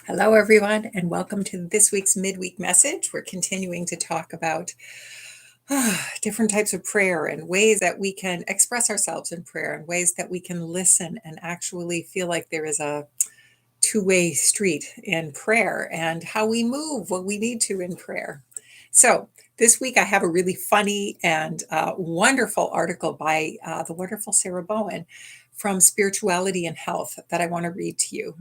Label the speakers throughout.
Speaker 1: Hello, everyone, and welcome to this week's Midweek Message. We're continuing to talk about different types of prayer and ways that we can express ourselves in prayer and ways that we can listen and actually feel like there is a two-way street in prayer and how we move when we need to in prayer. So, this week I have a really funny and wonderful article by the wonderful Sarah Bowen from Spirituality and Health that I want to read to you.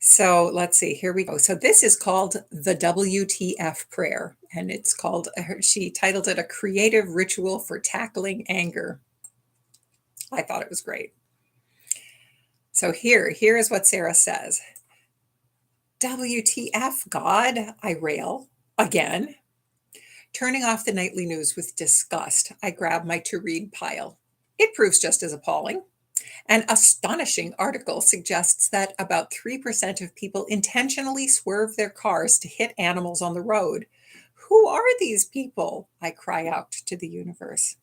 Speaker 1: So let's see, here we go. So this is called the WTF prayer, and it's called, she titled it A Creative Ritual for Tackling Anger. I thought it was great. So here is what Sarah says. WTF, God, I rail again. Turning off the nightly news with disgust, I grab my to-read pile. It proves just as appalling. An astonishing article suggests that about 3% of people intentionally swerve their cars to hit animals on the road. Who are these people? I cry out to the universe.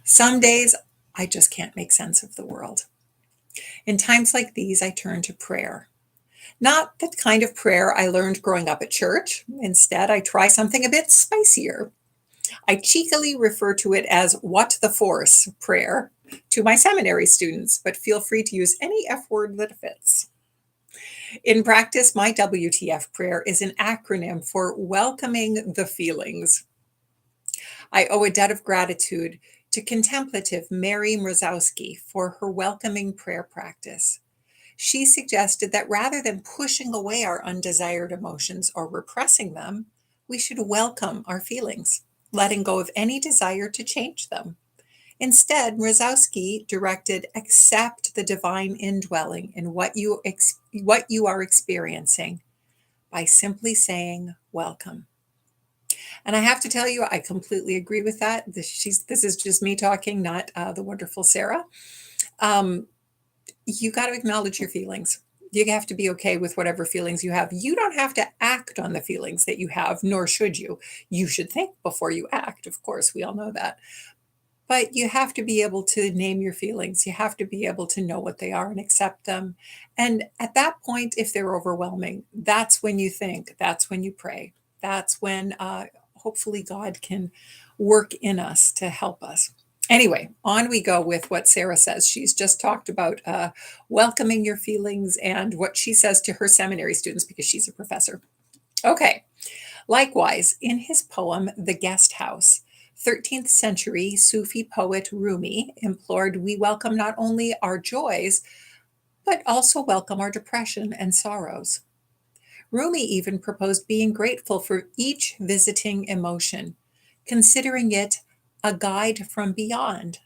Speaker 1: Some days, I just can't make sense of the world. In times like these, I turn to prayer. Not the kind of prayer I learned growing up at church. Instead, I try something a bit spicier. I cheekily refer to it as what the force prayer to my seminary students, but feel free to use any F word that fits. In practice, my WTF prayer is an acronym for welcoming the feelings. I owe a debt of gratitude to contemplative Mary Mrozowski for her welcoming prayer practice. She suggested that rather than pushing away our undesired emotions or repressing them, we should welcome our feelings, letting go of any desire to change them. Instead, Mrozowski directed, accept the divine indwelling in what you are experiencing by simply saying welcome. And I have to tell you, I completely agree with that. This is just me talking, not the wonderful Sarah. You got to acknowledge your feelings. You have to be okay with whatever feelings you have. You don't have to act on the feelings that you have, nor should you. You should think before you act. Of course, we all know that. But you have to be able to name your feelings. You have to be able to know what they are and accept them. And at that point, if they're overwhelming, that's when you think, that's when you pray. That's when hopefully God can work in us to help us. Anyway, on we go with what Sarah says. She's just talked about welcoming your feelings and what she says to her seminary students because she's a professor. Okay. Likewise, in his poem, The Guest House, 13th century Sufi poet Rumi implored we welcome not only our joys, but also welcome our depression and sorrows. Rumi even proposed being grateful for each visiting emotion, considering it a guide from beyond.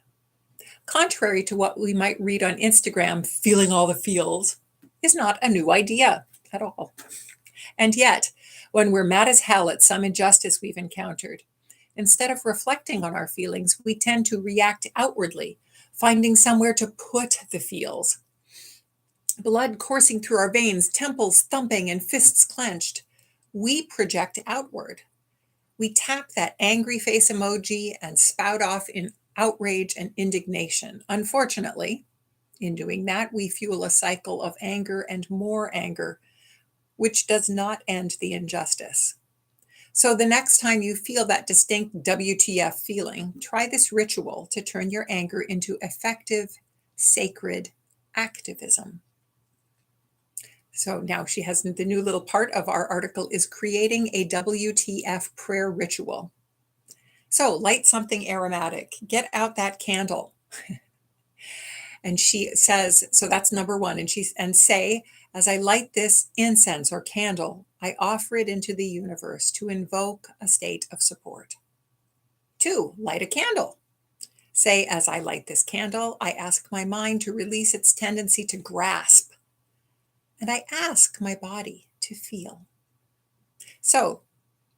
Speaker 1: Contrary to what we might read on Instagram, feeling all the feels is not a new idea at all. And yet, when we're mad as hell at some injustice we've encountered, instead of reflecting on our feelings, we tend to react outwardly, finding somewhere to put the feels. Blood coursing through our veins, temples thumping, and fists clenched. We project outward. We tap that angry face emoji and spout off in outrage and indignation. Unfortunately, in doing that, we fuel a cycle of anger and more anger, which does not end the injustice. So the next time you feel that distinct WTF feeling, try this ritual to turn your anger into effective, sacred activism. So now she has the new little part of our article is creating a WTF prayer ritual. So light something aromatic, get out that candle. And she says, so that's number one. And say, as I light this incense or candle, I offer it into the universe to invoke a state of support. 2, light a candle. Say, as I light this candle, I ask my mind to release its tendency to grasp. And I ask my body to feel. So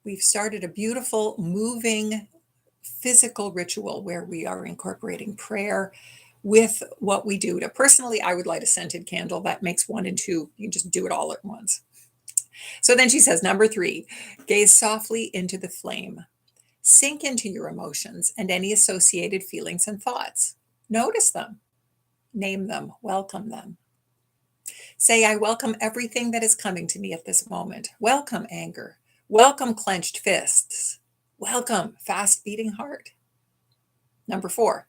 Speaker 1: we've started a beautiful, moving, physical ritual where we are incorporating prayer with what we do. Personally, I would light a scented candle. That makes 1 and 2. You just do it all at once. So then she says, number 3, gaze softly into the flame. Sink into your emotions and any associated feelings and thoughts. Notice them, name them, welcome them. Say, I welcome everything that is coming to me at this moment. Welcome anger. Welcome clenched fists. Welcome fast beating heart. Number 4,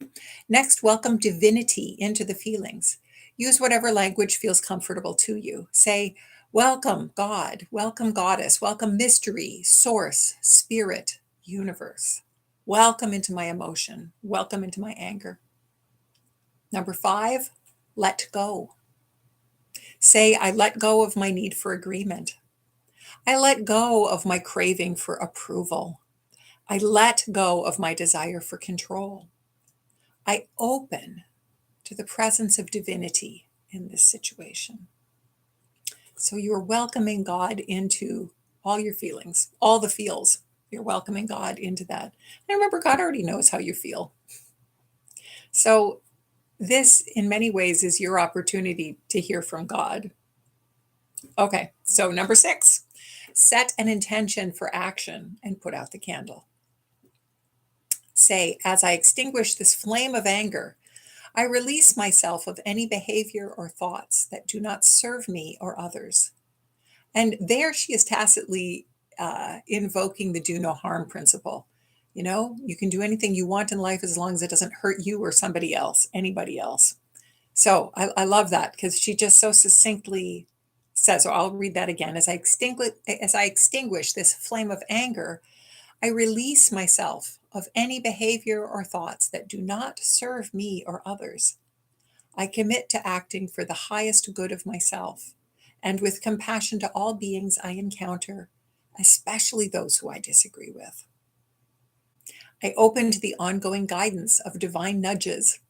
Speaker 1: next, welcome divinity into the feelings. Use whatever language feels comfortable to you. Say, welcome God, welcome goddess, welcome mystery, source, spirit, universe. Welcome into my emotion. Welcome into my anger. Number 5, let go. Say, I let go of my need for agreement. I let go of my craving for approval. I let go of my desire for control. I open to the presence of divinity in this situation. So you're welcoming God into all your feelings, all the feels. You're welcoming God into that. And remember, God already knows how you feel. So this, in many ways, is your opportunity to hear from God. Okay, so number 6, set an intention for action and put out the candle. Say, as I extinguish this flame of anger, I release myself of any behavior or thoughts that do not serve me or others. And there she is tacitly invoking the do no harm principle. You know, you can do anything you want in life as long as it doesn't hurt you or somebody else, anybody else. So I love that because she just so succinctly says, or I'll read that again. As I extinguish this flame of anger, I release myself of any behavior or thoughts that do not serve me or others. I commit to acting for the highest good of myself and with compassion to all beings I encounter, especially those who I disagree with. I open to the ongoing guidance of divine nudges.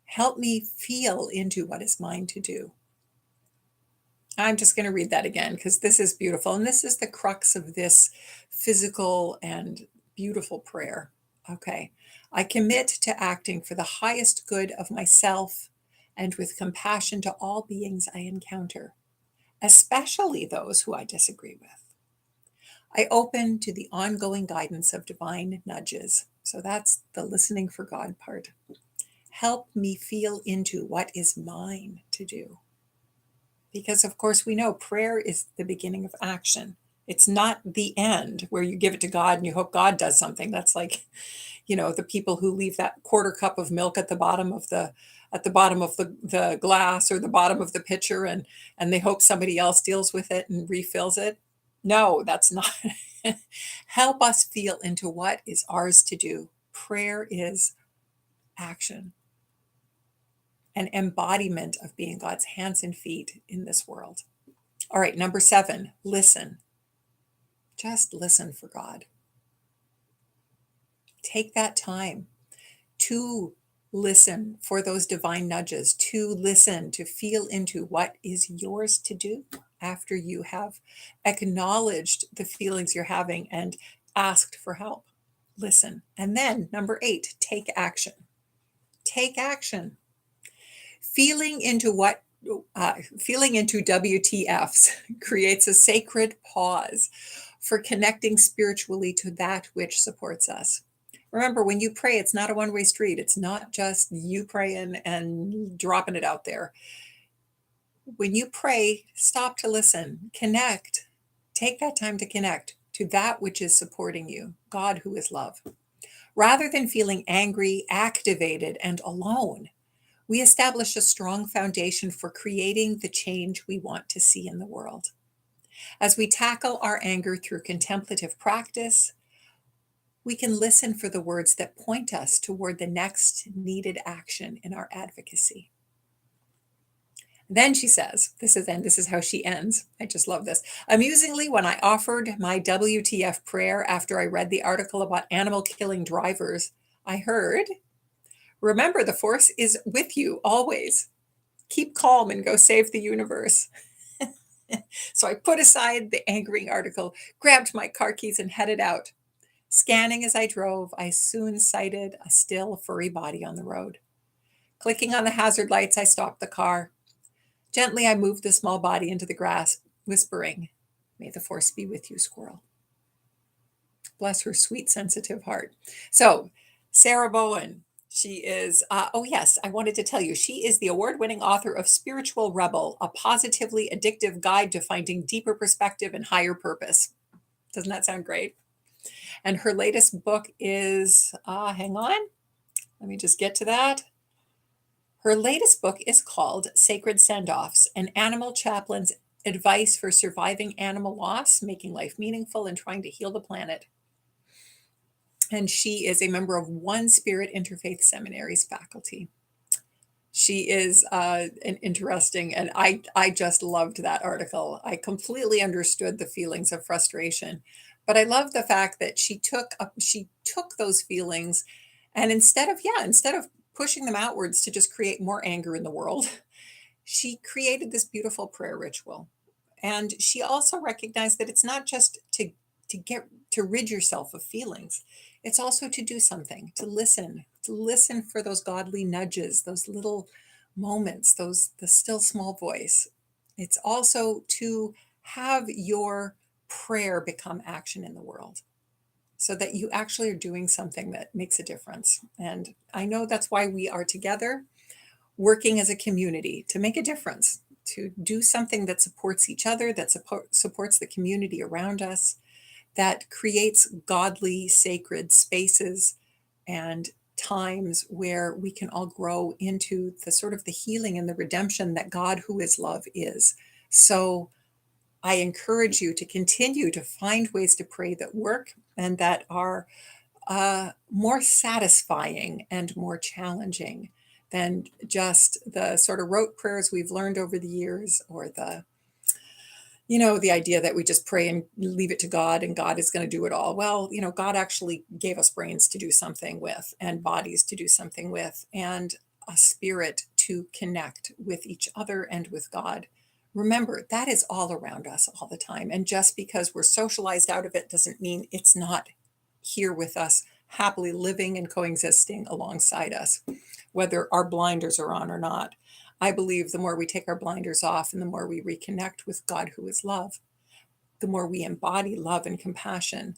Speaker 1: Help me feel into what is mine to do. I'm just going to read that again because this is beautiful. And this is the crux of this physical and beautiful prayer. Okay. I commit to acting for the highest good of myself and with compassion to all beings I encounter, especially those who I disagree with. I open to the ongoing guidance of divine nudges. So that's the listening for God part. Help me feel into what is mine to do. Because, of course, we know prayer is the beginning of action. It's not the end where you give it to God and you hope God does something. That's like, the people who leave that quarter cup of milk at the bottom of the glass or the bottom of the pitcher and they hope somebody else deals with it and refills it. No, that's not. Help us feel into what is ours to do. Prayer is action, an embodiment of being God's hands and feet in this world. All right, number 7, listen. Just listen for God. Take that time to listen for those divine nudges, to listen, to feel into what is yours to do after you have acknowledged the feelings you're having and asked for help. Listen. And then number 8, take action. Take action. Feeling into WTFs creates a sacred pause for connecting spiritually to that which supports us. Remember, when you pray, it's not a one-way street. It's not just you praying and dropping it out there. When you pray, stop to listen, connect, take that time to connect to that which is supporting you, God who is love. Rather than feeling angry, activated, and alone, we establish a strong foundation for creating the change we want to see in the world. As we tackle our anger through contemplative practice, we can listen for the words that point us toward the next needed action in our advocacy. Then she says, this is how she ends. I just love this. Amusingly, when I offered my WTF prayer after I read the article about animal killing drivers, I heard, remember, the force is with you always. Keep calm and go save the universe. So I put aside the angering article, grabbed my car keys, and headed out. Scanning as I drove, I soon sighted a still, furry body on the road. Clicking on the hazard lights, I stopped the car. Gently, I moved the small body into the grass, whispering, "May the force be with you, squirrel." Bless her sweet, sensitive heart. So, Sarah Bowen, She is, oh, yes, I wanted to tell you, she is the award-winning author of Spiritual Rebel, a positively addictive guide to finding deeper perspective and higher purpose. Doesn't that sound great? And her latest book is, hang on, let me just get to that. Her latest book is called Sacred Send-Offs, an animal chaplain's advice for surviving animal loss, making life meaningful, and trying to heal the planet. And she is a member of One Spirit Interfaith Seminary's faculty. She is an interesting, and I just loved that article. I completely understood the feelings of frustration, but I love the fact that she took those feelings, and instead of pushing them outwards to just create more anger in the world, she created this beautiful prayer ritual. And she also recognized that it's not just to rid yourself of feelings. It's also to do something, to listen for those godly nudges, those little moments, those the still small voice. It's also to have your prayer become action in the world so that you actually are doing something that makes a difference. And I know that's why we are together working as a community to make a difference, to do something that supports each other, that supports the community around us, that creates godly, sacred spaces and times where we can all grow into the sort of the healing and the redemption that God, who is love, is. So I encourage you to continue to find ways to pray that work and that are more satisfying and more challenging than just the sort of rote prayers we've learned over the years, or the idea that we just pray and leave it to God and God is going to do it all. Well, God actually gave us brains to do something with, and bodies to do something with, and a spirit to connect with each other and with God. Remember, that is all around us all the time. And just because we're socialized out of it doesn't mean it's not here with us, happily living and coexisting alongside us, whether our blinders are on or not. I believe the more we take our blinders off and the more we reconnect with God, who is love, the more we embody love and compassion,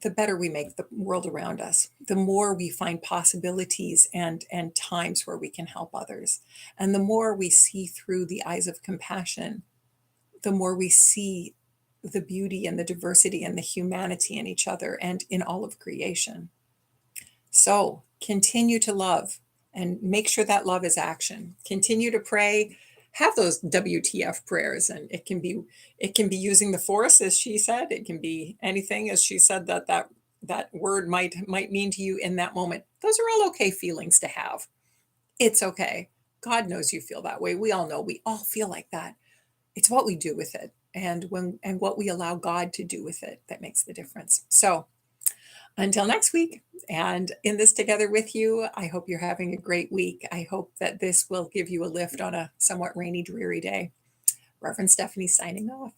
Speaker 1: the better we make the world around us, the more we find possibilities and times where we can help others. And the more we see through the eyes of compassion, the more we see the beauty and the diversity and the humanity in each other and in all of creation. So continue to love and make sure that love is action. Continue to pray. Have those WTF prayers, and it can be using the force, as she said. It can be anything, as she said, that word might mean to you in that moment. Those are all okay feelings to have. It's okay. God knows you feel that way. We all know we all feel like that. It's what we do with it, and what we allow God to do with it that makes the difference. So until next week, and in this together with you, I hope you're having a great week. I hope that this will give you a lift on a somewhat rainy, dreary day. Reverend Stephanie signing off.